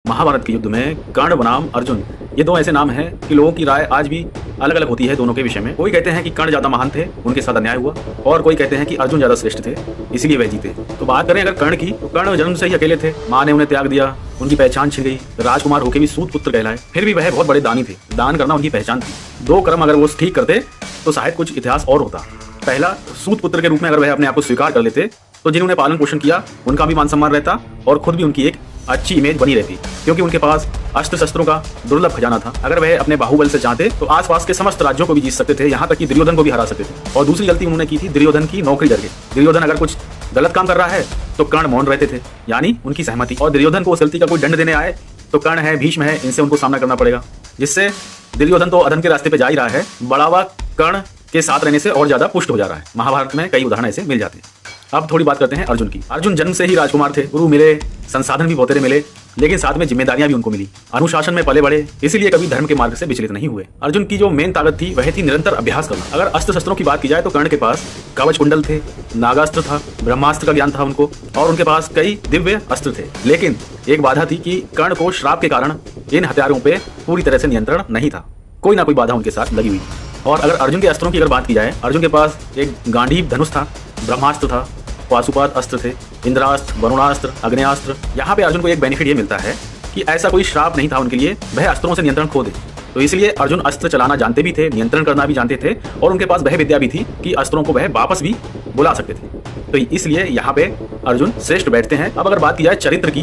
महाभारत के युद्ध में कर्ण बनाम अर्जुन, ये दो ऐसे नाम हैं कि लोगों की राय आज भी अलग अलग होती है दोनों के विषय में। कोई कहते हैं कि कर्ण ज्यादा महान थे, उनके साथ अन्याय हुआ, और कोई कहते हैं कि अर्जुन ज्यादा श्रेष्ठ थे, इसीलिए वह जीते। तो बात करें अगर कर्ण की, तो कर्ण जन्म से ही अकेले थे, माँ ने उन्हें त्याग दिया, उनकी पहचान छिन गई, राजकुमार होकर भी सूत पुत्र कहलाए। फिर भी वह बहुत बड़े दानी थे, दान करना उनकी पहचान थी। दो कर्म अगर वो ठीक करते तो शायद कुछ इतिहास और होता। पहला, सूत पुत्र के रूप में अगर वह अपने आप को स्वीकार कर लेते तो जिन्होंने पालन पोषण किया उनका भी मान सम्मान रहता और खुद भी उनकी एक अच्छी इमेज बनी रहती, क्योंकि उनके पास अस्त्र शस्त्रों का दुर्लभ खजाना था। अगर वह अपने बाहुबल से चाहते तो आसपास के समस्त राज्यों को भी जीत सकते थे, यहाँ तक कि दुर्योधन को भी हरा सकते थे। और दूसरी गलती उन्होंने की थी दुर्योधन की नौकरी करके। दुर्योधन अगर कुछ गलत काम कर रहा है तो कर्ण मौन रहते थे, यानी उनकी सहमति। और दुर्योधन को उस गलती का कोई दंड देने आए तो कर्ण है, भीष्म है, इनसे उनको सामना करना पड़ेगा, जिससे दुर्योधन तो अधर्म के रास्ते पे जा ही रहा है, बढ़ावा कर्ण के साथ रहने से और ज्यादा पुष्ट हो जा रहा है। महाभारत में कई उदाहरण ऐसे मिल जाते हैं। अब थोड़ी बात करते हैं अर्जुन की। अर्जुन जन्म से ही राजकुमार थे, गुरु मिले, संसाधन भी बहुतेरे मिले, लेकिन साथ में जिम्मेदारियां भी उनको मिली। अनुशासन में पले बड़े, इसीलिए कभी धर्म के मार्ग से विचलित नहीं हुए। अर्जुन की जो मेन ताकत थी वह थी निरंतर अभ्यास करना। अगर अस्त्र शस्त्रों की बात की जाए तो कर्ण के पास कवच कुंडल थे, नागास्त्र था, ब्रह्मास्त्र का ज्ञान था उनको, और उनके पास कई दिव्य अस्त्र थे। लेकिन एक बाधा थी कि कर्ण को श्राप के कारण इन हथियारों पे पूरी तरह से नियंत्रण नहीं था, कोई ना कोई बाधा उनके साथ लगी हुई थी। और अगर अर्जुन के अस्त्रों की अगर बात की जाए, अर्जुन के पास एक गांडीव धनुष था, ब्रह्मास्त्र था, पाशुपात अस्त्र थे, इंद्रास्त्र, वरुणास्त्र, अग्नेयास्त्र। यहाँ पे अर्जुन को एक बेनिफिट ये मिलता है कि ऐसा कोई श्राप नहीं था उनके लिए वह अस्त्रों से नियंत्रण खो दे। तो इसलिए अर्जुन अस्त्र चलाना जानते भी थे, नियंत्रण करना भी जानते थे, और उनके पास वह विद्या भी थी कि अस्त्रों को वह वापस भी बुला सकते थे। तो इसलिए यहाँ पे अर्जुन श्रेष्ठ बैठते हैं। अब अगर बात की जाए चरित्र की,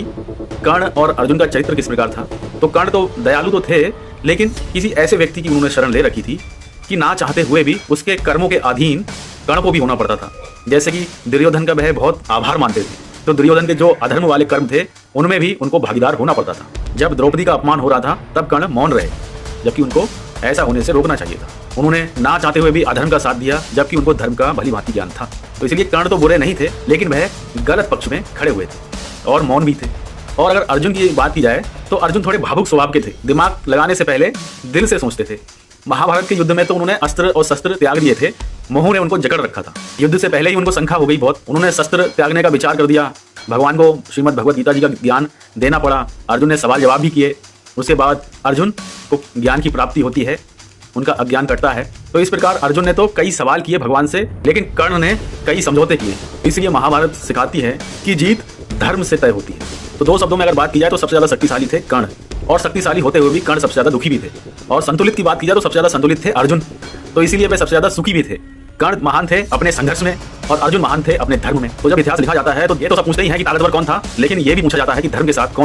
कर्ण और अर्जुन का चरित्र किस प्रकार था, तो कर्ण तो दयालु तो थे, लेकिन किसी ऐसे व्यक्ति की उन्होंने शरण ले रखी थी कि ना चाहते हुए भी उसके कर्मों के अधीन कर्ण को भी होना पड़ता था। जैसे कि दुर्योधन का वह बहुत आभार मानते थे, तो दुर्योधन के जो अधर्म वाले कर्म थे उनमें भी उनको भागीदार होना पड़ता था। जब द्रौपदी का अपमान हो रहा था तब कर्ण मौन रहे, जबकि उनको ऐसा होने से रोकना चाहिए था। उन्होंने ना चाहते हुए भी अधर्म का साथ दिया, जबकि उनको धर्म का भली भांति ज्ञान था। तो इसलिए कर्ण तो बुरे नहीं थे, लेकिन वह गलत पक्ष में खड़े हुए थे और मौन भी थे। और अगर अर्जुन की बात की जाए तो अर्जुन थोड़े भावुक स्वभाव के थे, दिमाग लगाने से पहले दिल से सोचते थे। महाभारत के युद्ध में तो उन्होंने अस्त्र और शस्त्र त्याग दिए थे, मोह ने उनको जकड़ रखा था। युद्ध से पहले ही उनको शंका हो गई बहुत, उन्होंने शस्त्र त्यागने का विचार कर दिया। भगवान को श्रीमद् भगवद गीता जी का ज्ञान देना पड़ा। अर्जुन ने सवाल जवाब भी किए, उसके बाद अर्जुन को ज्ञान की प्राप्ति होती है, उनका अज्ञान कटता है। तो इस प्रकार अर्जुन ने तो कई सवाल किए भगवान से, लेकिन कर्ण ने कई समझौते किए। इसलिए महाभारत सिखाती है कि जीत धर्म से तय होती है। तो दो शब्दों में अगर बात की जाए तो सबसे ज्यादा शक्तिशाली थे कर्ण, और शक्तिशाली होते हुए भी कर्ण सबसे ज्यादा दुखी भी थे। और संतुलित की बात की जाए तो सबसे ज्यादा संतुलित थे अर्जुन, तो इसीलिए वे सबसे ज्यादा सुखी भी थे। कर्ण महान थे अपने संघर्ष में और अर्जुन महान थे अपने धर्म में। तो जब इतिहास लिखा जाता है तो ये तो सब पूछते ही है कि ताकतवर कौन था, लेकिन ये भी पूछा जाता है कि धर्म के साथ कौन